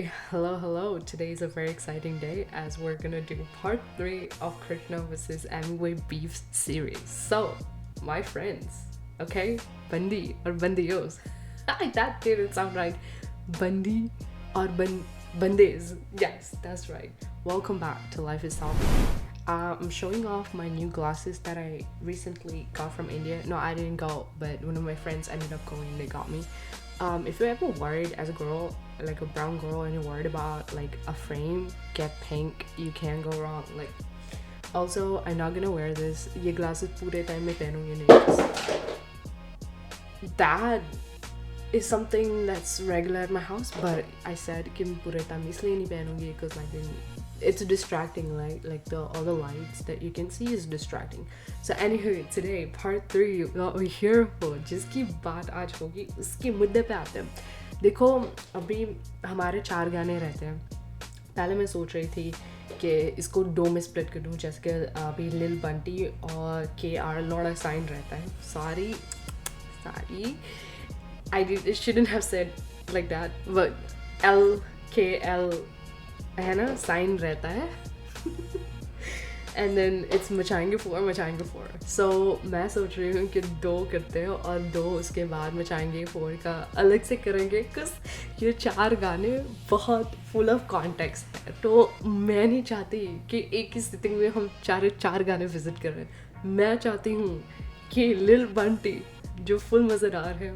Hello. Today is a very exciting day as we're gonna do part 3 of Krishna vs. Amway Beef series. So, my friends, okay? Bandi or Bandios. That didn't sound right. Bandi or Bandes. Yes, that's right. Welcome back to Life is Topic. I'm showing off my new glasses that I recently got from India. No, I didn't go, but one of my friends ended up going and they got me. If you're ever worried as a girl, like a brown girl, and you're worried about like a frame, get pink. You can't go wrong. Like, also, I'm not gonna wear this. ये glasses पूरे time में पहनूंगी नहीं. That is something that's regular at my house, but I said कि मैं पूरे time इसलिए नहीं पहनूंगी because like it's distracting, like all the lights that you can see is distracting. So anyway, today part 3 what we're here for, जिसकी बात आज होगी उसके मुद्दे पे आते हैं. देखो, अभी हमारे 4 गाने रहते हैं. पहले मैं सोच रही थी कि इसको 2 में स्प्लिट कर दूँ, जैसे कि अभी लिल बंटी और KR लौड़ा साइन रहता है. Sorry, I shouldn't have said like that, but LKL है ना, साइन रहता है. And then it's मचाएंगे 4. So मैं सोच रही हूँ कि 2 करते हैं और 2 उसके बाद मचाएंगे 4 का अलग से करेंगे, because ये 4 गाने बहुत full of context है. तो मैं नहीं चाहती कि एक ही सिटिंग में हम 4 गाने विजिट कर रहे हैं. मैं चाहती हूँ कि लिल बंटी जो फुल मज़ेदार है,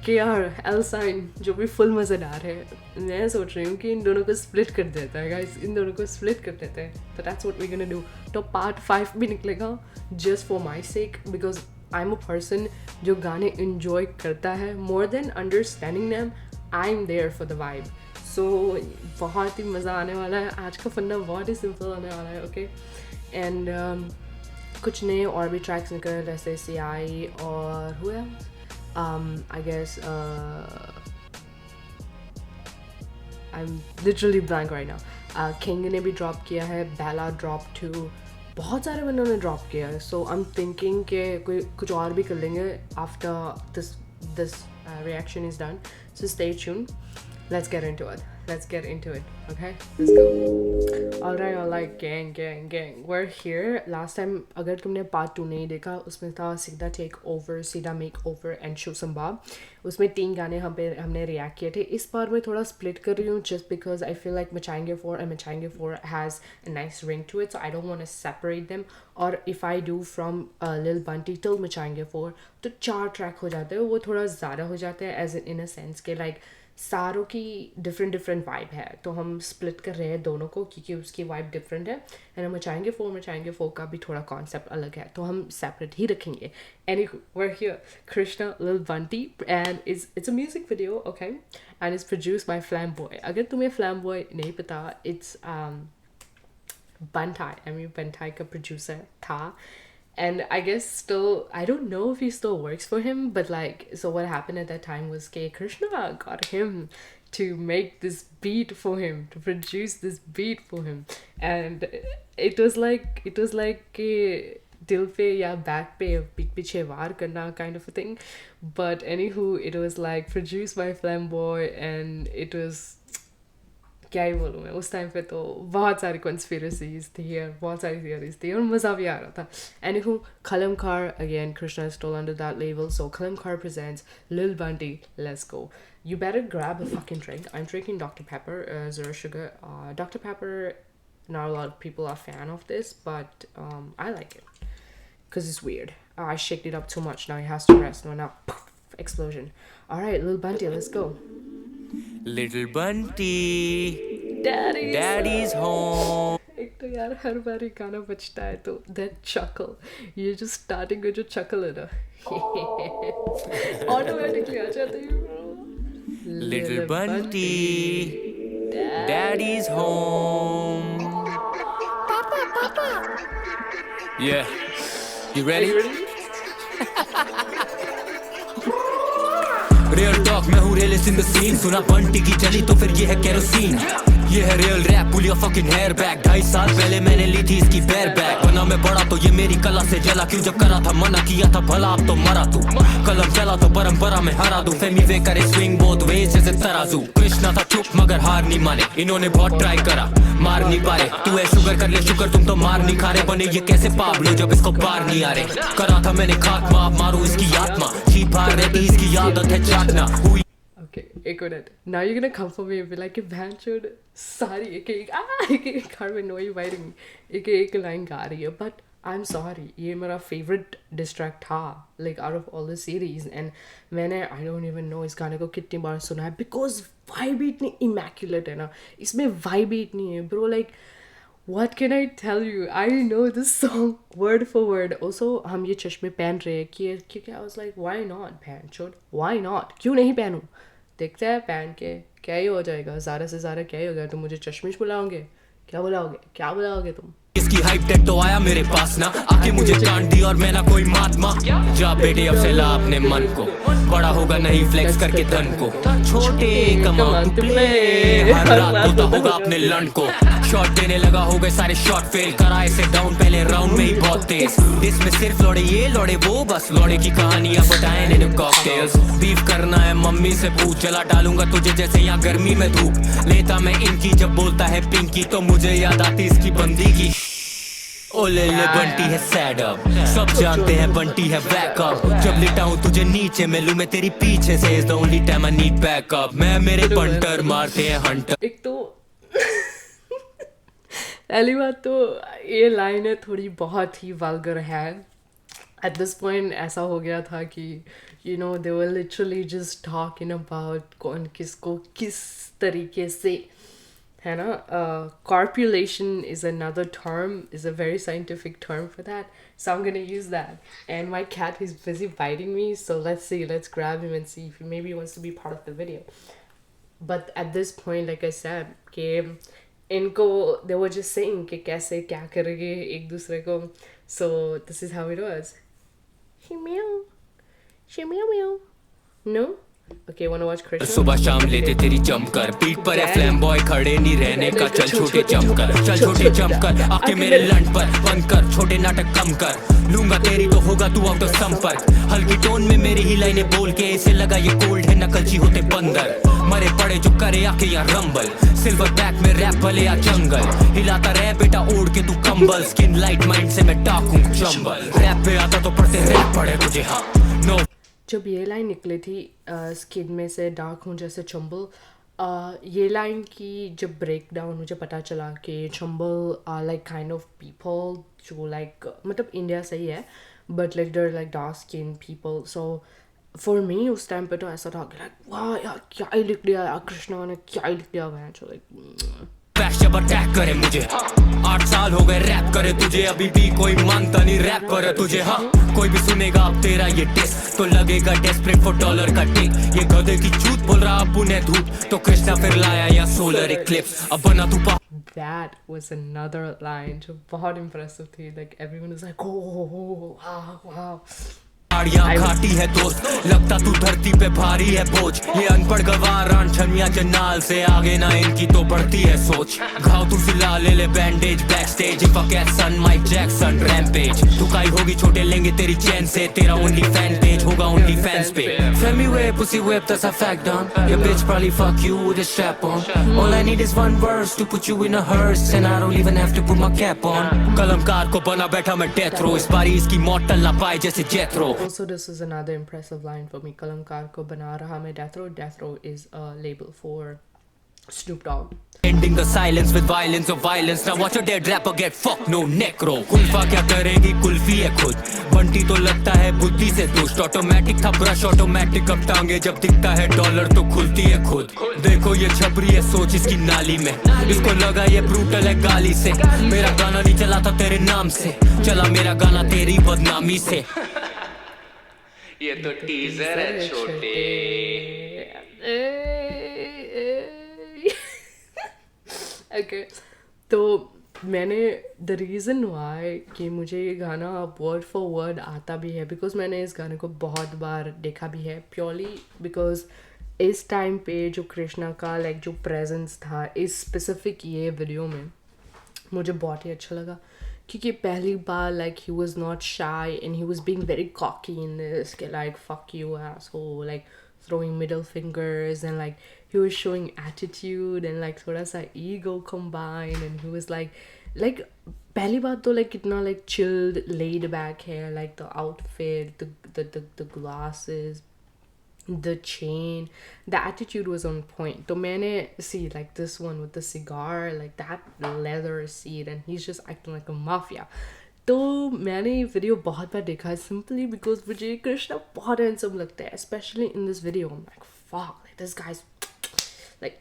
KR L साइन जो भी फुल मज़ेदार है, मैं सोच रही हूँ कि इन दोनों को स्प्लिट कर देता है गाइस. इन दोनों को स्प्लिट कर देते हैं. तो that's what we gonna do. तो पार्ट 5 भी निकलेगा just for my sake, because I am a person जो गाने इन्जॉय करता है. More than understanding them, I am there for the vibe. So बहुत ही मज़ा आने वाला है. आज का फन्ना बहुत ही सिंपल होने वाला है. ओके, एंड कुछ नए और भी ट्रैक्स निकले जैसे CI और हुआ I guess I'm literally blank right now. King ने भी ड्रॉप किया है, Bella ड्रॉप 2, बहुत सारे बंदों ने ड्रॉप किया है. So I'm thinking कि कुछ और भी कर लेंगे after this reaction is done. So stay tuned. Let's get into it. Okay, let's go. Alright, gang. We're here. Last time, अगर तुमने part 2 नहीं देखा, उसमें था सीधा टेक ओवर, सीधा make over and show some bob. उसमें 3 गाने हमने रिएक्ट किए थे. इस बार मैं थोड़ा स्प्लिट कर रही हूँ just because I feel like मचाएंगे 4 and मचाएंगे 4 has a nice ring to it, so I don't want to separate them. और if I do from Lil Bunty till मचाएंगे 4, तो 4 ट्रैक हो जाते हैं. वो थोड़ा ज़्यादा हो जाते हैं as in a sense के like सारों की डिफरेंट वाइब है. तो हम स्प्लिट कर रहे हैं दोनों को क्योंकि उसकी वाइब डिफरेंट है. एंड हम मचाएंगे 4 का भी थोड़ा कॉन्सेप्ट अलग है, तो हम सेपरेट ही रखेंगे. Anywho, we're here. Krishna, Lil Bunty, and it's a music video, okay? And it's produced by Flamboy. अगर तुम्हें Flamboy नहीं पता, it's Bantai का producer था. And I guess still, I don't know if he still works for him, but like, so what happened at that time was Krishna got him to make this beat for him, to produce this beat for him. And it was like दिल पे या back पे पीछे वार करना kind of a thing. But anywho, it was like produced by Flamboy, and it was, क्या ही बोलूँ मैं, उस टाइम पे तो बहुत सारी कॉन्स्पिरेसीज थी और बहुत सारी थियरीज थी और मज़ा भी आ रहा था. Anywho, Kalamkar, again, Krishna is still under that label, so Kalamkar presents Lil Bunty. Let's go. You better grab a fucking drink. I'm drinking Dr. Pepper, 0 sugar. Dr. Pepper, not a lot of people are fan of this, but I like it because it's weird. I shaked it up too much, now it has to rest. No, now, poof, explosion. Alright, Lil Bunty, let's go. Little Bunty, Daddy's home. एक तो यार हर बार एक गाना बजता है तो that chuckle, ये जो स्टार्टिंग में जो chuckle है ना, ऑटोमेटिकली आ जाता है. Little Bunty, Daddy's home. Papa. Yeah, you ready? Real talk मैं हूँ रियलिस्ट इन द सीन, सुना बंटी की जली तो फिर ये है केरोसिन। ये है real rap, pull your fucking hair back. 2.5 साल पहले मैंने ली थी इसकी बेयर बैक। बना मैं बड़ा तो ये मेरी कला से जला, क्यों जब करा था मना किया था भला, अब तो मरा तू। कलम चला तो परंपरा में हरा दूं, फेमी वे करे स्विंग बोथ वेज जैसे तराजू। कृष्णा था चुप मगर हार नहीं माने, इन्होंने बहुत ट्राई करा मार नहीं पा रहे। तू है शुगर कर ले शुगर, तुम तो मार नहीं खा रहे। बने ये कैसे पाबलो जब इसको पार नहीं आ रहे। करा था मैंने खात्मा, अब मारू इसकी आत्मा। चीप हार रहती इसकी आदत है चाटना। Okay, एक minute. Now you're gonna come for me and be like, "Bhai, chod, sorry, एक हर में नोई वायरिंग एक लाइन गा रही है, but I'm sorry, ये मेरा favorite distract था, like out of all the series, and मैंने I don't even know इस गाने को कितनी बार सुना है, because vibe इतनी immaculate है ना, इसमें vibe इतनी है, bro, like what can I tell you? I know this song word for word. Also हम ये चश्मे पहन रहे हैं क्योंकि I was like, why not, बहन चोद, why not, क्यों नहीं पहनूं? देखते हैं पहन के क्या ही हो जाएगा, ज़्यादा से ज़्यादा क्या ही होगा। तुम मुझे चश्मिश बुलाओगे, क्या बुलाओगे तुम? इसकी हाइप टेक तो आया मेरे पास ना, आके मुझे काट दी और मैं ना कोई महात्मा। जा बेटे अब से ला अपने मन को, बड़ा होगा नहीं फ्लेक्स करके धन को। छोटे कमाओ तू प्ले, हर रात होता होगा अपने लन को। शॉट देने लगा हो गए सारे शॉट फेल, करा इसे डाउन पहले राउंड में ही बहुत तेज। इसमें सिर्फ लौड़े ये लौड़े वो, बस लौड़े की कहानियां बताए इन कॉकटेल्स। बीफ करना है मम्मी से पूछ, जला डालूंगा तुझे जैसे यहाँ गर्मी में धूप। लेता मैं इनकी जब बोलता है पिंकी, तो मुझे याद आती इसकी बंदी की। ओ ले बंटी है सैड अप, सब जानते हैं बंटी है बैकअप। जब लिटाऊं तुझे नीचे मैं लूं मैं तेरी पीछे से, is the only time I need backup. मैं मेरे पंटर मारते हैं हंटर। एक तो पहली बात तो ये लाइन है थोड़ी बहुत ही वल्गर है। एट दिस पॉइंट ऐसा हो गया था कि you know they were literally just talking about कौन किसको किस तरीके से, है ना। Copulation is another term, is a very scientific term for that, so I'm gonna use that. And my cat is busy biting me, so let's grab him and see if maybe he wants to be part of the video. But at this point, like I said, कि इनको they were just saying कि कैसे क्या करेंगे एक दूसरे को, so this is how it was. She meow. No? Okay, wanna watch Krishna? सुबह शाम लेते तेरी जमकर, पीठ पर है फ्लैम बॉय खड़े नहीं रहने का। चल छोटे जमकर, चल छोटे जमकर, आके मेरे लंड पर बंद कर, छोटे नाटक कम कर। लूंगा तेरी तो होगा तू आउट ऑफ संपर्क। हल्की टोन में मेरी ही लाइनें बोल के इसे लगा ये कोल्ड है, नकलची होते बंदर। मरे पड़े जो करे आके यहाँ रंबल, सिल्वर बैक में रैप भले या जंगल। हिलाता रहे बेटा ओढ़ के तू कंबल, स्किन लाइट माइंड से मैं टाकूं चंबल। रैप पे आता तो पढ़ते रैप पड़े तुझे, हाँ नो। जब ये लाइन निकली थी स्किन में से डार्क हूँ जैसे चंबल, ये लाइन की जब ब्रेक डाउन मुझे पता चला कि Chambal are like kind of people जो लाइक मतलब इंडिया से ही है, but like there like dark skin people. So for me उस टाइम पे तो ऐसा था कि लाइक वाह यार क्या ही लिख दिया यार, कृष्णा ने क्या ही लिख दिया है, जो लाइक जब अटैक करे मुझे। 8 साल हो गए रैप करे तुझे, अभी भी कोई मानता नहीं रैप करे तुझे। हाँ कोई भी सुनेगा अब तेरा ये डिस तो लगेगा डेस्परेट फॉर डॉलर का टिक। ये गधे की चूत बोल रहा अब उन्हें धूप, तो कृष्णा फिर लाया या सोलर इक्लिप्स। अब बना तू That was another line जो बहुत impressive थी, like everyone was like oh wow. गाड़ियाँ खाटी है दोस्त, लगता तू धरती पे भारी है बोझ। ये अनपढ़ गवार छमिया जन्नाल से आगे ना इनकी तो बढ़ती है सोच। घाव तू सिला ले बैंडेज बैक स्टेज, सन माइक जैक्सन रैम्पेज। दुकाई होगी छोटे लेंगे तेरी चैन से, तेरा ओनली फैन पेज होगा ओनली फैंस पे। Femi whip, pussy whip, that's a fact done. Your bitch probably fuck you with a strap on. All I need is one verse to put you in a hearse, and I don't even have to put my cap on. कलमकार को बना बैठा मैं death row, इस बारी इसकी मौत टल ना पाए जैसे जेथरो। Also, this is another impressive line for me. कलमकार को बना रहा मैं Death Row. Death Row is a label for Snoop Dogg. Ending the silence with violence of violence. Now watch a dead rapper get fucked, no necro. Kulfa क्या करेगी कुल्फी है खुद, बंटी तो लगता है बुद्धि से दुष्ट। ऑटोमेटिक था ब्रश ऑटोमेटिक, अब टांगे जब दिखता है डॉलर तो खुलती है खुद। देखो ये छबरी है सोच इसकी नाली में, इसको लगा ये ब्रूटल है गाली से। मेरा गाना नहीं चला था तेरे नाम से, चला मेरा गाना तेरी बदनामी से। ये तो टीजर है छोटे। Okay, तो मैंने द रीज़न वाई कि मुझे ये गाना वर्ड फॉर वर्ड आता भी है बिकॉज मैंने इस गाने को बहुत बार देखा भी है प्योरली बिकॉज इस टाइम पे जो कृष्णा का लाइक जो प्रेजेंस था इस स्पेसिफिक ये वीडियो में मुझे बहुत ही अच्छा लगा क्योंकि पहली बार like he was not shy and he was being very cocky in this के like fuck you asshole like throwing middle fingers and like he was showing attitude and like thoda sa ego combined and he was like pehli baat to like kitna like chilled laid back hair like the outfit the glasses the chain the attitude was on point to maine see like this one with the cigar like that leather seat and he's just acting like a mafia तो मैंने ये video बहुत बार देखा है simply because मुझे कृष्णा बहुत handsome लगता है specially in this video like fuck like this guys like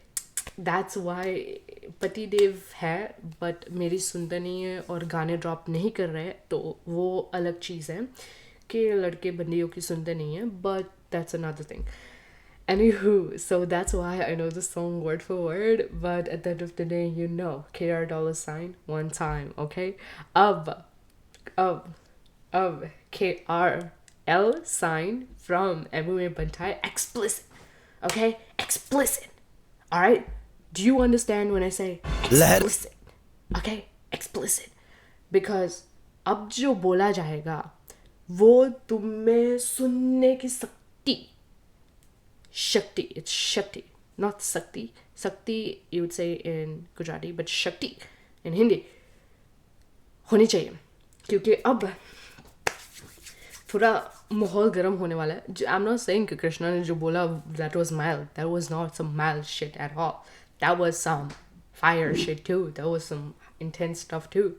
that's why पति देव है बट मेरी सुनता नहीं है और गाने ड्रॉप नहीं कर रहे हैं तो वो अलग चीज़ है कि लड़के बंदियों की सुनते नहीं है but that's another thing Anywho, so that's why I know the song word for word, but at the end of the day, you know, KR dollar sign one time, okay? Of KRL sign from MMA Bantai explicit, okay? Explicit, all right? Do you understand when I say explicit? Okay, explicit, because अब जो बोला जाएगा वो तुम्हें सुनने की Shakti, it's Shakti, not Sakti. Sakti, you would say in Gujarati, but Shakti in Hindi होनी चाहिए क्योंकि अब थोड़ा माहौल गर्म होने वाला है I'm not saying कि कृष्णा ने जो बोला that was mild, that was not some mild shit at all, that was some fire shit too, that was some intense stuff too,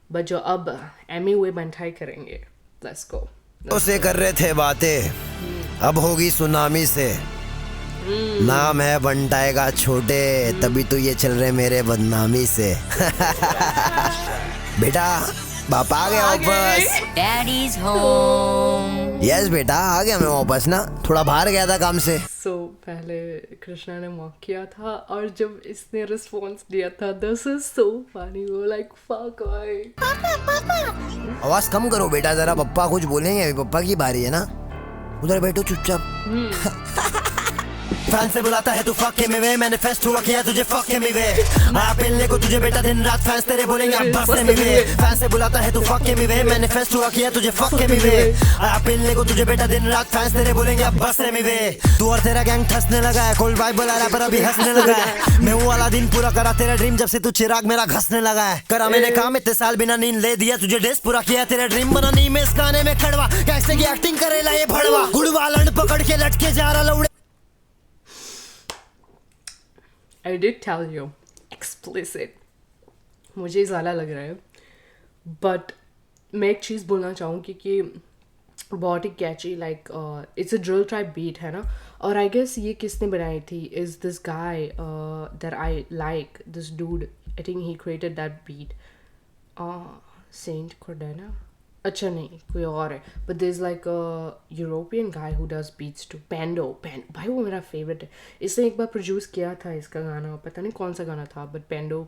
but जो अब एमी वे बंटाई करेंगे let's go उसे कर रहे थे बातें अब होगी सुनामी से नाम है बंटाएगा छोटे तभी तो ये चल रहे मेरे बदनामी से बेटा पापा आ गया वापस Daddy's home. यस बेटा आ गया मैं वापस ना थोड़ा बाहर गया था काम से so पहले कृष्णा ने मॉक किया था और जब इसने रिस्पॉन्स दिया था दिस इज सो फनी वो लाइक फक आवाज कम करो बेटा जरा पप्पा कुछ बोलेंगे अभी पप्पा की बारी है ना उधर बैठो चुपचाप फैन से बुलाता है तू फक में वे मैनिफेस्ट हुआ किया तुझे फक में वे आप मिलने को तुझे बेटा दिन रात फैंस तेरे बोलेंगे अब बस में वे फैन से बुलाता है तू फक में वे मैनिफेस्ट हुआ किया तुझे फक में वे आप मिलने को तुझे बेटा दिन रात फैंस तेरे बोलेंगे अब बस में वे तू और तेरा गैंग ठसने लगा है कोल्ड वाइब बुला रहा पर अभी हंसने लगा है मैं वो वाला दिन पूरा करा तेरा ड्रीम जब से तू चिराग मेरा घसने लगा है करा मैंने काम इतने साल बिना नींद ले दिया तुझे डेस पूरा किया तेरा ड्रीम बना नी में इस गाने में खड़वा कैसे की एक्टिंग करेला ये भड़वा गुड़वा लंड पकड़ के लटके जा रहा लौड़े I did tell you explicit मुझे ज़्यादा लग रहा है बट मैं एक चीज़ बोलना चाहूँगी कि बहुत ही catchy like it's a drill type beat है ना और आई गेस ये किसने बनाई थी is this guy that I like this dude I think he created that beat Saint Cordena अच्छा नहीं कोई और है but there is like a European guy who does beats to Pendo भाई वो मेरा फेवरेट है इसने एक बार प्रोड्यूस किया था इसका गाना पता नहीं कौन सा गाना था but Pendo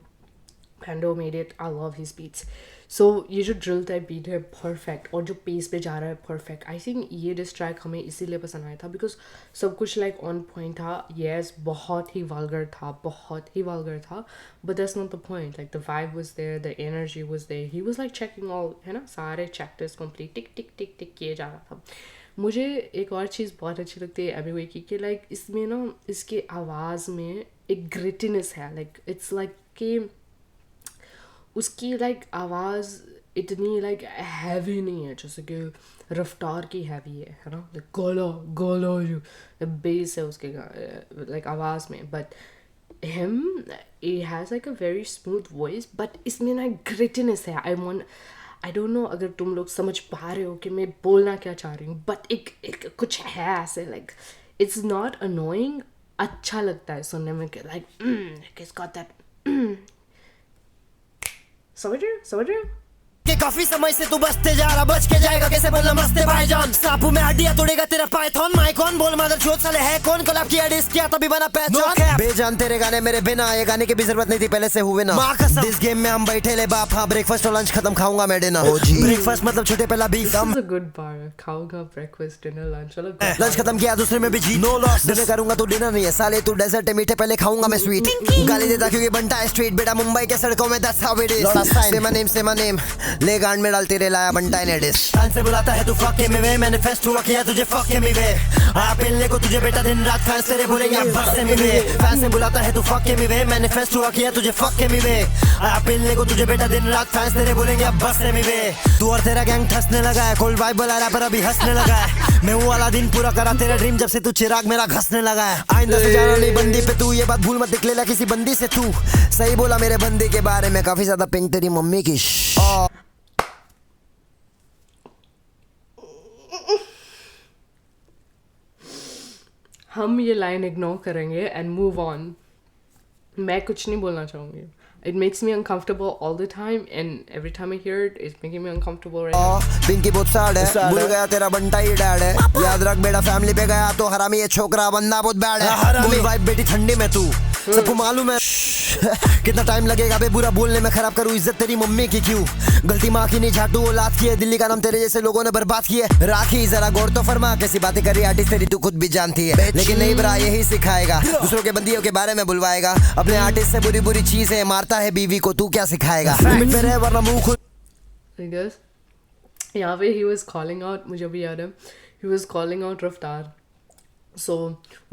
made it I love his beats so ये जो ड्रिल टाइप बीट है परफेक्ट और जो पेस पे जा रहा है परफेक्ट आई थिंक ये डिस ट्रैक हमें इसीलिए पसंद आया था बिकॉज सब कुछ लाइक ऑन पॉइंट था येस बहुत ही वल्गर था but that's not the point like the vibe was there the energy was there he was like checking all है ना सारे चैप्टर्स कंप्लीट टिक टिक टिक टिक किए जा रहा था मुझे एक और चीज़ बहुत अच्छी लगती है एमी की कि लाइक इसमें ना इसकी आवाज़ में एक ग्रिटीनेस है लाइक इट्स लाइक कि उसकी लाइक आवाज़ इतनी लाइक हैवी नहीं है जैसे कि रफ्तार की हैवी है ना लाइक गोलो यू बेस है उसके लाइक आवाज़ में but him he has like a very smooth voice but इसमें ना ग्रिटीनेस है आई डोंट नो अगर तुम लोग समझ पा रहे हो कि मैं बोलना क्या चाह रही हूँ बट एक कुछ है ऐसे लाइक इट्स नॉट अनोइंग अच्छा लगता है सुनने में कि लाइक इट्स गॉट दैट समझ रहे हो कि काफी समय से तू बचते जा रहा, बच के जाएगा कैसे बोलना मस्ते भाईजान। सांपों में हड्डियां तोड़ेगा तेरा पाइथन, माई कौन बोल मदर चोट साले है कौन, कोलैब किया डिस किया तभी बना पहचान। बेजान तेरे गाने मेरे बिना, ये गाने की भी जरूरत नहीं थी पहले से हुए ना। इस गेम में हम बैठे ले बाप, हाँ ब्रेकफास्ट और लंच खत्म खाऊंगा मैं डिनर। ब्रेकफास्ट मतलब छोटे पहला beef, This is a good bar. खाऊंगा breakfast, dinner, lunch. चलो good लंच खत्म किया दूसरे में भी जी नो लॉस। डिनर करूंगा तो डिनर नहीं है साले, तू डेजर्ट है मीठे पहले खाऊंगा मैं स्वीट। गाली देता क्योंकि बनता है स्ट्रीट, बेटा मुंबई के सड़कों में that's how it is। से my name ले गांड में डालते रे लाया बनता है नेडिस। फैन से बुलाता है तू फक के मिवे, मैनिफेस्ट हुआ किया तुझे फक के मिवे। आप मिलने को तुझे बेटा दिन रात फैंस तेरे बोलेंगे अब बस से मिवे। फैन से बुलाता है तू फक के मिवे, मैनिफेस्ट हुआ किया तुझे फक के मिवे। आप मिलने को तुझे बेटा दिन रात फैंस तेरे बोलेंगे अब बस से मिवे। तू और तेरा गैंग ठसने लगा है, कोल्ड वाइब वाला रैपर अभी हंसने लगा है। मैं वो वाला दिन पूरा करा तेरा ड्रीम जब से तू चिराग मेरा घसने लगा है। आइंदा से जाना नहीं बंदी पे तू, ये बात भूल मत निकलेला किसी बंदी से तू। सही बोला मेरे बंदी के बारे में, काफी ज्यादा पिंक तेरी मम्मी की। हम ये लाइन इग्नोर करेंगे एंड मूव ऑन। मैं कुछ नहीं बोलना चाहूँगी। It makes me uncomfortable all the time, and every time I hear it, it's making me uncomfortable right now. Pinky बहुत सैड है, भूल गया तेरा बंटा ही डैड है। याद रख बेटा फैमिली पे गया तो हरामी ये छोकरा बंदा बहुत बैड है। फुल वाइब बेटी ठंडी में तू, सबको मालूम है कितना टाइम लगेगा बे बुरा बोलने में, खराब करूँ इज्जत तेरी मम्मी की क्यों। गलती माँ की नहीं झाटू औलाद की है, दिल्ली का नाम तेरे जैसे लोगों ने बर्बाद किया। राखी जरा गौर तो फरमा, कैसी बातें कर रही आर्टिस्ट तेरी तू खुद भी जानती है। लेकिन नहीं ब्रा यही सिखाएगा, दूसरों के बंदियों के बारे में बुलवाएगा। अपने आर्टिस्ट से बुरी बुरी चीजें मारता है बीवी को, तू क्या सिखाएगा। वरना मुंह खुद I guess यहाँ पे he was calling out, मुझे भी याद है, he was calling out रफ्तार. So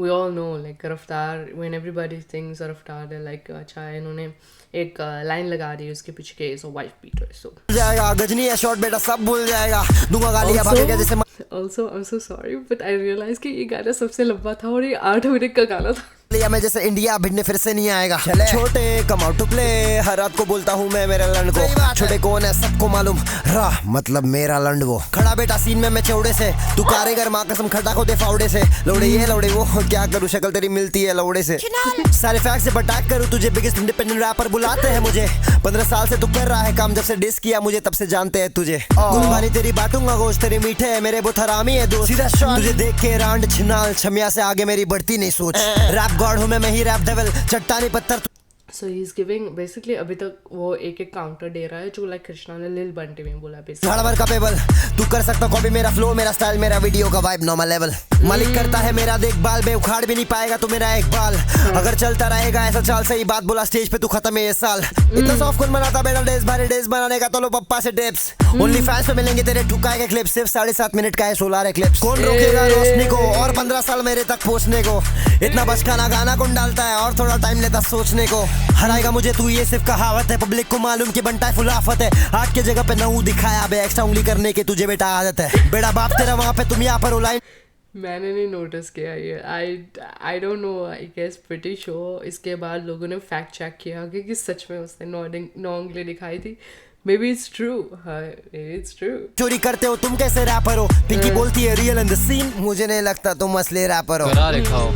we all know like रफ्तार, when everybody thinks रफ्तार, they're like अच्छा इन्होंने एक लाइन लगा दी उसके पीछे के so wife beater. So जाएगा गजनी है शॉट बेटा सब भूल जाएगा, दूंगा गाली अब आगे जैसे। Also I'm so sorry but I realized कि ये गाना सबसे लंबा था और ये 8 मिनट का गाना था। लिया मैं जैसे इंडिया भिड़ने फिर से नहीं आएगा। छोटे कम आउट टू प्ले, हर रात को बोलता हूँ मैं मेरे लंड को। छोटे कौन है सबको मालूम, राह मतलब मेरा लंड वो। खड़ा बेटा सीन में मैं चौड़े से, तू कारीगर माँ कसम खटा को दे फावड़े से। लौड़े ये लौड़े वो, क्या करूँ शक्ल तेरी मिलती है लौड़े से। सारे फैक्ट से बटाक करूँ तुझे, बिगेस्ट इंडिपेंडेंट रैपर बुलाते हैं मुझे। 15 साल से तू कर रहा है काम, जब से डिस किया मुझे तब से जानते हैं तुझे। गुलबानी तेरी बांटूंगा गोश्त, तेरे मीठे है मेरे बहुत हरामी है दोस्त। सीधा शॉट तुझे देख के रांड छिनाल, छमिया से आगे मेरी बढ़ती नहीं सोच। रैप गॉड हूँ मैं ही रैप डेविल, चट्टानी पत्थर। So he's giving basically अभी तक वो एक काउंटर दे रहा है जो लाइक कृष्णा ने लिल बंटी में बोला बेसिकली। कैपेबल तू कर सकता कॉपी, मेरा फ्लो मेरा स्टाइल मेरा वीडियो का वाइब नॉर्मल लेवल। मालिक करता है मेरा देखभाल, बे उखाड़ भी नहीं पाएगा तू मेरा एक बाल। अगर चलता रहेगा ऐसा चाल, सही बात बोला स्टेज पे तू खत्म है ये साल। इतना सॉफ्ट कौन बनाता बेटा डेज, भारी डेज बनाने का तो लो पप्पा से टिप्स। ओनली फैंस पे मिलेंगे तेरे ठुकाए के क्लिप्स, सिर्फ 7.5 मिनट का है 16 क्लिप्स। कौन रोकेगा रोशनी को और 15 साल मेरे तक पहुंचने को। इतना बचकाना गाना कौन डालता है और थोड़ा टाइम लेता सोचने को। हराएगा मुझे तू ये सिर्फ कहावत है, पब्लिक को मालूम कि बनता है फुल आफत है। 8 के जगह पे 9 दिखाया बे, एक्स्ट्रा उंगली करने की तुझे बेटा आदत है। बेटा बाप तेरा वहाँ पे तुम यहाँ पर लाइन। मैंने नहीं नोटिस किया ये। I don't know, I guess pretty sure इसके बाद लोगों ने फैक्ट चेक किया कि सच में उसने 9 उंगली दिखाई थी। Maybe it's true. Maybe it's true. चोरी करते हो तुम कैसे रैपर हो, पिंकी बोलती है रियल इन द सीन। मुझे नहीं लगता तुम असली रैपर हो। करा दिखाओ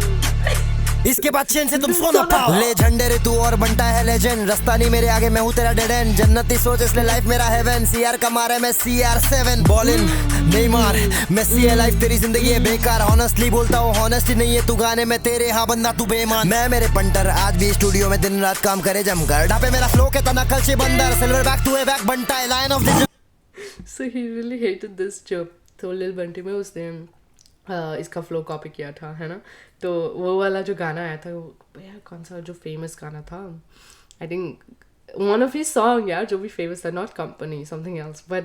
इसके बाद चैन से तुम सोना पाओ। ले झंडे रे तू और बनता है लेजेंड, रास्ता नहीं मेरे आगे मैं हूँ तेरा डेड एंड। जन्नती सोच इसलिए लाइफ मेरा हेवन, सीआर का मारे मैं CR7 बॉल इन नहीं मार। मैं सी लाइफ तेरी जिंदगी है बेकार, ऑनेस्टली बोलता हूँ ऑनेस्टी नहीं है तू गाने में तेरे, हाँ बंदा तू बेईमान। मैं मेरे पंटर आज भी स्टूडियो में दिन रात काम करे जमकर, ढापे मेरा फ्लो के तना कल से बंदर। Silver back to a back बनता है line of the. So he really hated this joke. तो लिल बंटी में उसने इसका फ्लो कॉपी किया था, है ना। तो वो वाला जो गाना आया था, यार कौन सा जो फेमस गाना था, I think one of his song यार जो भी फेमस था, not company something else, but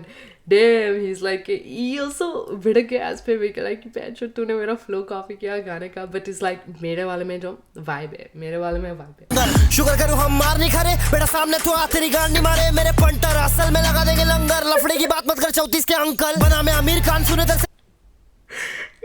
damn he's like he also भिड़क के एज पे भी लाइक पैच तूने मेरा फ्लो कॉपी किया गाने का, बट इट्स लाइक मेरे वाले में जो वाइब है, मेरे वाले में वाइब है। शुगर करूँ हम मार नहीं खा रहे बेटा, सामने तो आ तेरी गांड नहीं मारे। मेरे पंटर असल में लगा देंगे लंगर, लफड़े की बात मत कर 34 के अंकल बना मैं आमिर खान सुने तर।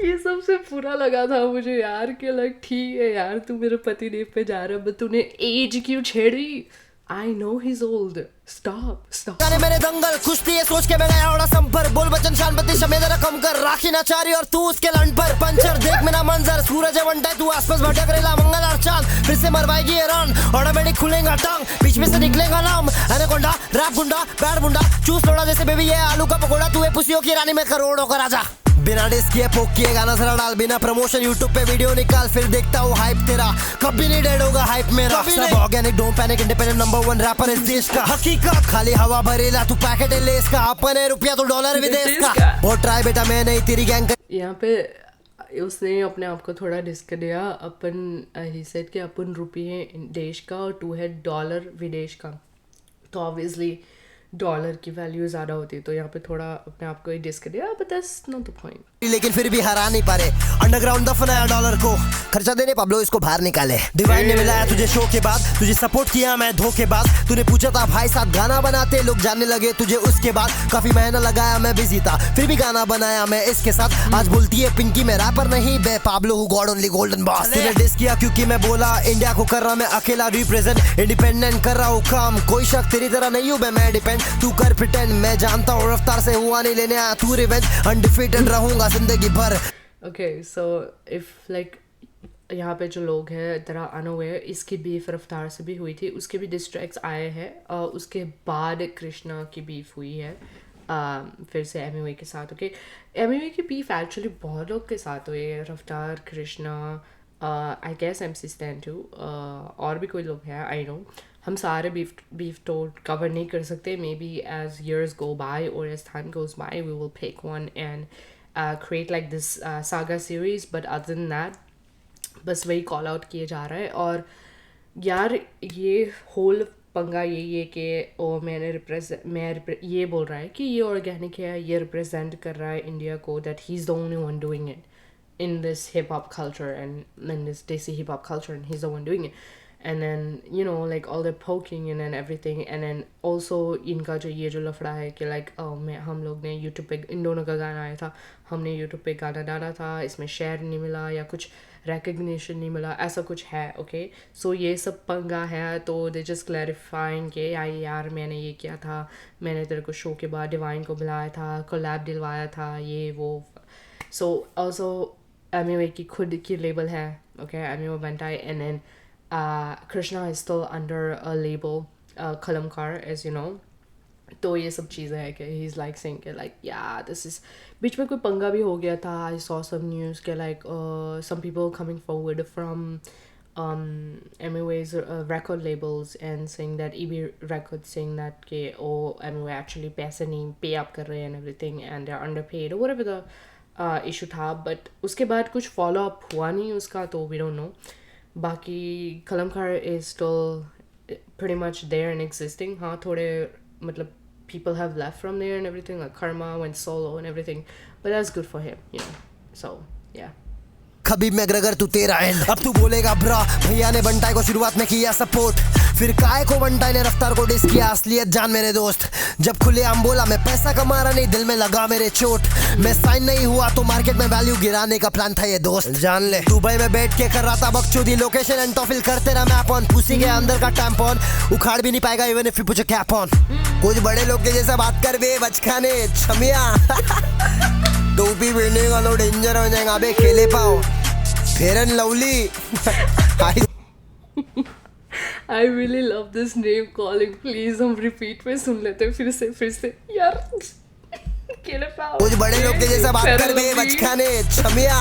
ये सबसे बुरा लगा था मुझे यार कि लाइक ठीक है यार तू मेरे पति देव पे जा रहा है, बट तूने एज क्यों छेड़ी। I know he's old. Stop. गाने मेरे दंगल कुश्ती है सोच के मैं गया उड़ा संपर बोल बचन शान बत्ती शमे जरा कम कर राखी नाचारी और तू उसके लंड पर पंचर देख मेरा मंजर सूरज है वंटा तू आसपास भटक रेला मंगल और चांद फिर से मरवाएगी ये रन ऑटोमेटिक खुलेगा टंग बीच में से निकलेगा नाम एनाकोंडा रैप गुंडा बैड मुंडा चूस लोड़ा जैसे बेबी ये आलू का पकोड़ा तू है पुसियों की रानी में करोड़ों का राजा बिना डिस्क किए पोक किए गाना जरा डाल बिना प्रमोशन यूट्यूब पे वीडियो निकाल फिर देखता हूँ हाइप तेरा कभी नहीं डेड होगा हाइप मेरा सब organic don't panic independent number 1 rapper इस देश का हकीकत खाली हवा भरेला तू पैकेट है लेस का अपन है रुपया तो डॉलर विदेश का और ट्राई बेटा मैं नहीं तेरी गैंग यहाँ पे उसने अपने आप को थोड़ा डिस्क दिया अपन ही सेड कि अपन रुपये देश का और तू है डॉलर विदेश का तो ऑब्वियसली डॉलर की वैल्यू ज़्यादा होती है तो यहाँ पे थोड़ा अपने आप को ही डिस्क दिया but that's not the point लेकिन फिर भी हरा नहीं पारे अंडरग्राउंड दफनाया डॉलर को खर्चा देने पब्लो इसको बाहर निकाले डिवाइन ने मिलाया तुझे शो के बाद तुझे सपोर्ट किया मैं धोखेबाज तूने पूछा था भाई साथ गाना बनाते लोग जानने लगे तुझे उसके बाद काफी महीना लगाया मैं बिजी था फिर भी गाना बनाया मैं इसके साथ आज बोलती है पिंकी मैं रैपर नहीं बे पाब्लो हूँ गॉड ओनली गोल्डन बॉस तूने डिस किया क्योंकि मैं बोला इंडिया को कर रहा मैं अकेला रिप्रेजेंट इंडिपेंडेंट कर रहा हूँ काम कोई शक तेरी तरह नहीं हूँ मैं डिपेंड तू कर प्रिटेंड मैं जानता हूँ रफ्तार से हुआ नहीं लेने आया तू रिवेंज अनडिफीटेड रहूंगा जिंदगी भर ओके सो इफ लाइक यहाँ पे जो लोग हैं तरह अनअवेयर इसकी बीफ रफ्तार से भी हुई थी उसके भी डिस्ट्रैक्ट्स आए हैं उसके बाद कृष्णा की बीफ हुई है फिर से एमवे के साथ ओके एमवे की बीफ एक्चुअली बहुत लोग के साथ हुई है Raftaar Krishna I guess MC Stan too और भी कोई लोग हैं आई नो हम सारे बीफ तो कवर नहीं कर सकते maybe as years go by or as time goes by we will pick one and create like this saga series but other than that बस वही कॉल आउट किए जा रहा है और यार ये होल पंगा ये कि ओ मैं ये बोल रहा है कि ये ऑर्गेनिक है ये रिप्रेजेंट कर रहा है इंडिया को that he is the only one doing it in this hip hop culture and in this Desi hip hop culture and he's the one doing it and then you know like all the poking and then everything and then also इनका जो ये जो लफड़ा है कि like हम लोग ने YouTube पे इन दोनों का गाना आया था हमने YouTube पे गाना डाला था इसमें शेयर नहीं मिला या कुछ recognition नहीं मिला ऐसा कुछ है ओके सो ये सब पंगा है तो दे जस्ट क्लैरिफाइंग कि यार मैंने ये किया था मैंने तेरे को शो के बाद डिवाइन को बुलाया था कोलैब दिलवाया था ये वो सो ऑल्सो एमवे की खुद की लेबल है okay Amway Bantai and then Krishna is still under a label Kalamkar as you know तो ये सब चीज़ें हैं कि ही इज़ लाइक सेइंग कि लाइक या दिस इज़ बीच में कोई पंगा भी हो गया था आई सॉ सम न्यूज़ के like some people coming forward from MWA's record labels and saying that EB Records saying that के MWA actually पैसे नहीं पे अप कर रहे हैं and everything and they're underpaid or whatever the issue था but उसके बाद कुछ follow up हुआ नहीं उसका तो we don't know बाकी Kalamkar is still pretty much there and existing हाँ थोड़े मतलब people have left from there and everything like Karma went solo and everything but that's good for him you know so yeah Khabib McGregor तू तेरा and अब तू बोलेगा ब्रा भैया ने बंटाई को शुरुआत में किया सपोर्ट फिर काय को बंटाई ने रफ्तार को डिस किया असलियत जान मेरे दोस्त जब खुले आम बोला मैं पैसा कमा रहा नहीं दिल में लगा मेरे चोट मैं साइन नहीं हुआ तो मार्केट में वैल्यू गिराने का प्लान था ये दोस्त जान ले दुबई में बैठ के कर रहा था बकचोदी लोकेशन एंड टॉफिल करते रहा मैप ऑन पुसी के अंदर का टैम्पॉन उखाड़ भी नहीं पाएगा even if you put a cap on कुछ बड़े लोग के जैसा बात कर बे बचकाने छमिया टोपी पहनने का तो डेंजर हो जाएगा अबे खेले पाओ fair and lovely I really love this name calling please हम repeat पे सुन लेते हैं फिर से यार खेले पाओ कुछ बड़े लोग के जैसा बात कर बे बचकाने छमिया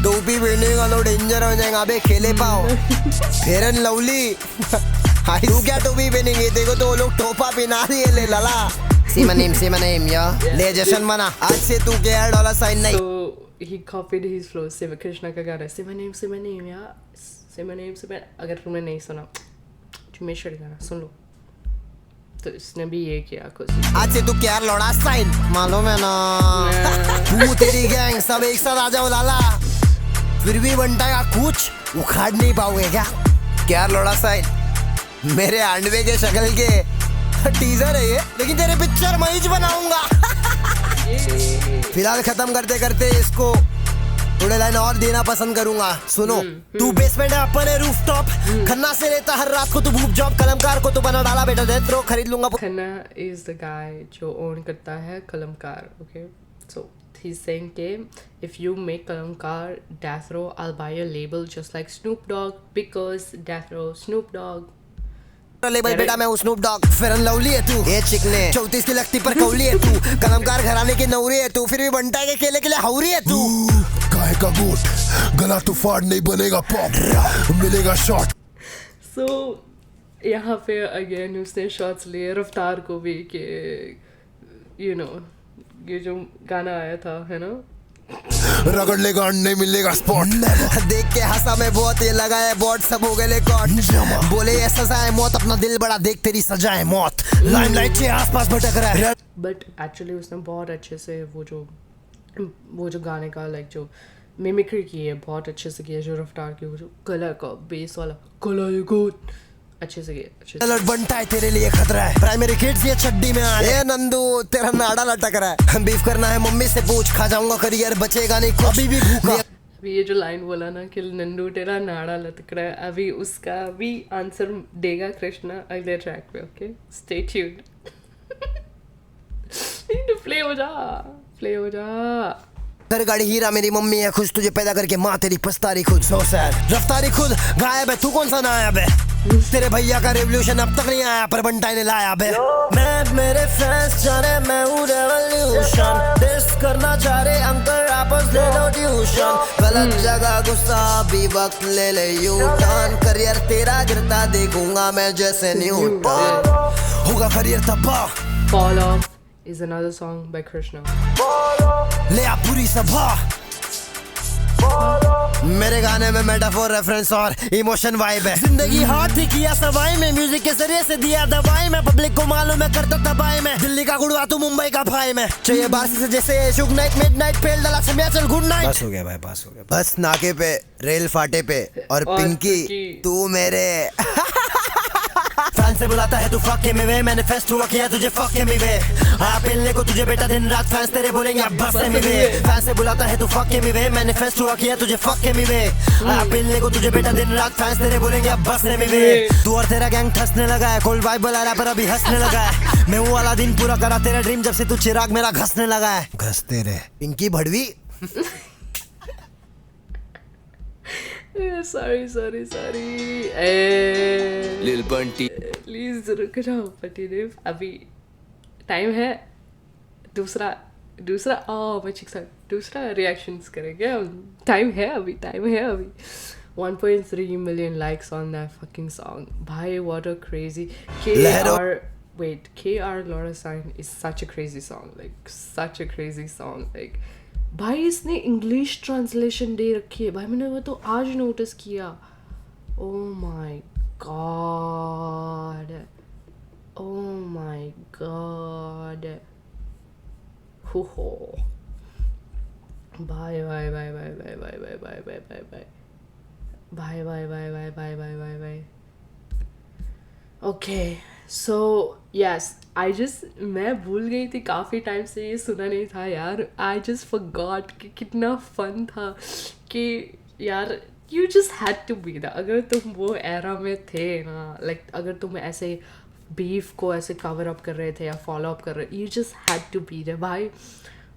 टोपी पहनने का तो डेंजर हो जाएगा अबे खेले पाओ फेयर एंड लवली तू क्या टोपी पहनेंगे देखो तो लोग टोपा पहना दिए ले लला Say my name, yeah. ले जशन मना आज से तू क्या डॉलर साइन नहीं So he copied his flow Siva Krishna का गाना Say my name yeah Say my name अगर तुमने नहीं सुना तुम्हें गाना सुन लो तो इसने भी ये किया कुछ आज से तू क्या लौड़ा साइन मालूम है ना तू तेरी गैंग सब एक साथ आ जाओ लाला फिर भी बनता का कुछ उखाड़ नहीं पाओगे क्या लौड़ा साइन मेरे आंडवे के शक्ल के टीजर है ये लेकिन तेरे पिक्चर मैं ही बनाऊंगा फिलहाल खत्म करते करते इसको थोड़े लाइन और देना पसंद करूंगा। सुनो, तू बेसमेंट है अपने रूफटॉप, खन्ना से लेता हर रात को तू भूप जॉब, कलमकार को तू बना डाला बेटा डेथ रो, खरीद लूंगा। खन्ना is the guy जो own करता है कलमकार, okay? So he's saying के if you make कलमकार Death Row, I'll buy a label just like Snoop Dogg because Death Row Snoop Dogg. Label बेटा मैं स्नूप डॉग, फेयर लवली है तू, ये चिकने 34 की लगती पर कौली है तू, कलमकार घराने की नौरी है तू, फिर भी बनता है के केले के लिए हौरी है तू। गाय का गोट गला तू फाड़ नहीं बनेगा पॉप, मिलेगा शॉट। So यहाँ पे अगेन उसने शॉट्स लिए रफ्तार को भी कि you know ये जो गाना आया था है ना, रगड़ लेगा नहीं मिलेगा स्पॉट। देख के हंसा मैं बहुत, ये लगा है बॉट सब हो गए कॉट, बोले ये सजा है मौत, अपना दिल बड़ा देख तेरी सजा है मौत, लाइमलाइट के आसपास भटक रहा है। बट एक्चुअली उसने बहुत अच्छे से वो जो गाने का लाइक जो मिमिक्री की है बहुत अच्छे से किया, जो रफ्तार की वो जो गला का बेस वाला गला ये गोट अच्छे से किया, अच्छे से। लट बनता है तेरे लिए खतरा है, प्राइमरी किड्स ये चड्डी में आ ए नंदू तेरा नाड़ा लटक रहा है, बीफ करना है मम्मी से पूछ, खा जाऊंगा करियर बचेगा नहीं अभी भी भूखा। अभी ये जो लाइन बोला ना कि नंदू तेरा नाड़ा लटक रहा है, अभी उसका भी आंसर देगा कृष्णा अगले ट्रैक पे, ओके स्टे ट्यून्ड। प्ले हो जा। घर गाड़ी हीरा मेरी मम्मी है खुश, तुझे पैदा करके माँ तेरी पछतारी खुद, सो सैड रफ्तारी खुद गायब है, तू कौन सा नायब है, तेरे भैया का रेवोल्यूशन अब तक नहीं आया पर बंटाई ने लाया बे। मैं मेरे फ्रेंड्स जाने मैं हूँ रेवोल्यूशन, टेस्ट करना चाह रहे अंकल आपस ले लो ट्यूशन, गलत जगह गुस्सा भी वक्त ले ले यू टर्न, करियर तेरा गिरता देखूंगा मैं जैसे न्यूटन, होगा करियर तबाह। Fall Off is another song by Krishna. ले आ पूरी सभा, मेरे गाने में मेटाफोर रेफरेंस और इमोशन वाइब है, जिंदगी हाथ ही किया सवाई में, म्यूजिक के जरिए से दिया दवाई में, पब्लिक को मालूम है करता तबाही में, दिल्ली का गुड़वा तू मुंबई का भाई में, चाहिए बारसी से जैसे शुग नाइट मिडनाइट फेल डाला छमिया चल गुड नाइट। बस हो गया भाई, बस हो गया, बस नाके पे रेल फाटे पे और पिंकी तू मेरे फैन से बुलाता है तू फक के में, मैनिफेस्ट हुआ किया तुझे फक के में, आप मिलने को तुझे बेटा दिन रात फैंस तेरे बोलेंगे अब बस में, फैन से बुलाता है तू फक के में, मैनिफेस्ट हुआ किया तुझे फक के में, आप मिलने को तुझे बेटा दिन रात फैंस तेरे बोलेंगे अब बस में, तू और तेरा गैंग ठसने लगा है, कोल्ड वाइब बुला रहा पर अभी हंसने लगा है, मैं वो वाला दिन पूरा करा तेरा ड्रीम जब से तू चिराग मेरा घसने लगा है, घसते रहे पिंकी भड़वी। sorry लिल बंटी प्लीज रुक जाओ पतिदेव, अभी टाइम है दूसरा मैं दूसरा रिएक्शंस करेंगे, टाइम है अभी 1.3 million likes on that fucking song, bhai what a crazy KR Lorasign is such a crazy song, like भाई इसने इंग्लिश ट्रांसलेशन दे रखी है भाई, मैंने वो तो आज नोटिस किया, ओ माय गॉड हो बाय ओके सो यस मैं भूल गई थी, काफ़ी टाइम से ये सुना नहीं था यार, आई जस्ट फॉरगॉट कि कितना फन था कि यार you just had to be the, अगर तुम वो एरा में थे ना, लाइक अगर तुम ऐसे बीफ को ऐसे कवर अप कर रहे थे या फॉलो अप कर रहे, you just had to be the भाई,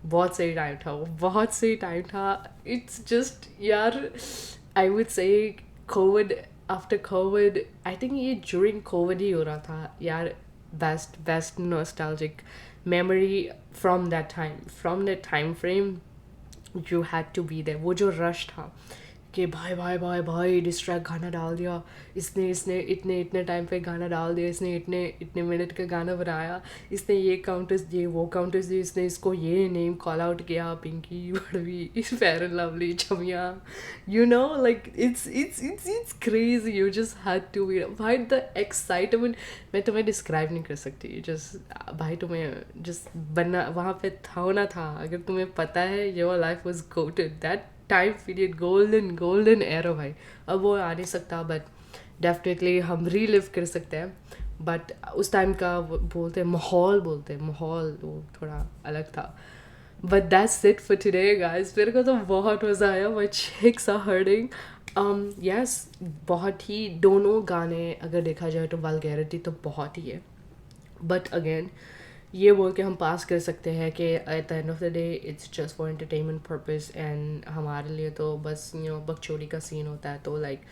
बहुत सही टाइम था वो, बहुत सही टाइम था। इट्स जस्ट यार I would say Covid, after Covid I think ये ड्यूरिंग कोविड ही हो रहा था यार, best nostalgic memory from that time frame, you had to be there, वो जो rush था कि भाई डिस्ट्रैक्ट गाना डाल दिया इसने इतने टाइम पे गाना डाल दिया, इसने इतने मिनट का गाना बनाया, इसने ये काउंटर्स दिए वो काउंटर्स दिए, इसने इसको ये नेम कॉल आउट किया, पिंकी बड़वी फेयर एंड लवली छमिया, you know like it's crazy, you just had to be भाई, द एक्साइटमेंट मैं तुम्हें डिस्क्राइब नहीं कर सकती, जस्ट भाई तुम्हें जस्ट बनना वहाँ पे होना था, अगर तुम्हें पता है your life was GOATed, that time period golden era भाई, अब वो आ नहीं सकता, बट डेफिनेटली हम रीलिव कर सकते हैं, बट उस टाइम का माहौल वो थोड़ा अलग था। But that's it for today, guys. मेरे को तो बहुत मज़ा आया. My cheeks are hurting. Yes, बहुत ही दोनों गाने अगर देखा जाए तो वल्गैरिटी तो बहुत ही है. But again, ये बोल के हम पास कर सकते हैं कि at the end of the day it's just for entertainment purpose and हमारे लिए तो बस बकचोदी का सीन होता है. तो like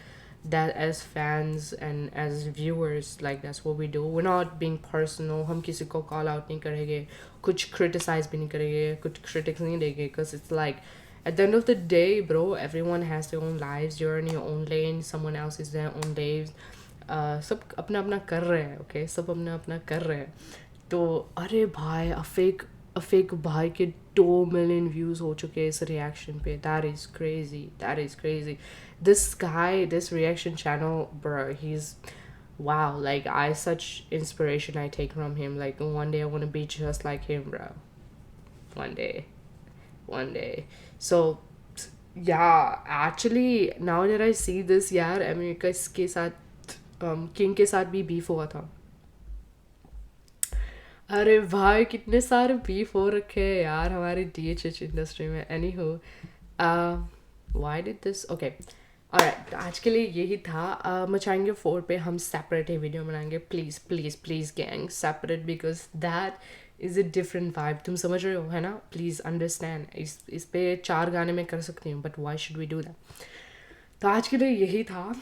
that as fans and as viewers, like that's what we do. We're not being personal. हम किसी को call out नहीं करेंगे, कुछ criticize भी नहीं करेंगे, कुछ critics नहीं देंगे, because it's like at the end of the day, bro, everyone has their own lives. You're in your own lane, someone else is their own lives. सब अपना अपना कर रहे हैं, okay? सब अपना अपना कर रहे हैं. तो अरे भाई, a fake भाई के 2 million views हो चुके हैं इस reaction पे. That is crazy. That is crazy. This guy, this reaction channel, bro, he's wow. Like, such inspiration I take from him. Like, one day I want to be just like him, bro. One day. So yeah, actually now that I see this, यार America के साथ king के साथ भी beef हुआ था. अरे भाई, कितने सारे बीफ हो रखे हैं यार हमारे DHH इंडस्ट्री में. Anywho, why did this? Okay, alright, तो आज के लिए यही था. मचाएंगे 4 पे हम सेपरेट ही वीडियो बनाएंगे. Please please please gang, separate, because that is a different vibe. तुम समझ रहे हो, है ना? Please understand. इस पे 4 गाने में कर सकती हूँ, but why should we do that? तो आज के लिए यही था.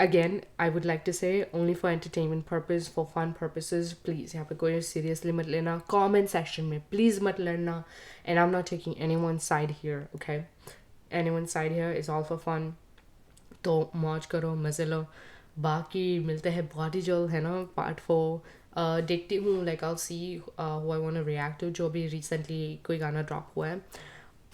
Again, I would like to say only for entertainment purpose, for fun purposes. Please, यहाँ पे कोई seriously मत लेना. Comment section में please मत लड़ना. And I'm not taking anyone's side here, okay? Anyone's side here is all for fun. तो मौज करो, मज़े लो. बाकी मिलते हैं बहुत ही जल्द, है ना? Part 4 देखती हूँ. Like I'll see who I want to react to. जो भी recently कोई गाना drop हुआ है.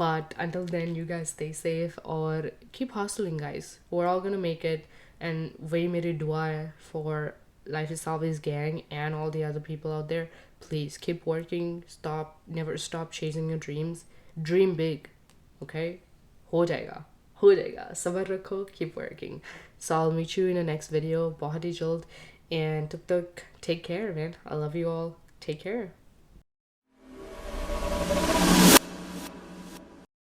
But until then, you guys stay safe or keep hustling, guys. We're all gonna make it. And वही मेरी दुआ है for Life is Salvi's gang and all the other people out there. Please keep working. Never stop chasing your dreams. Dream big, okay? हो जाएगा. सब्र रखो. Keep working. So I'll meet you in the next video. बहुत ही जल्द. And तब तक take care, man. I love you all. Take care.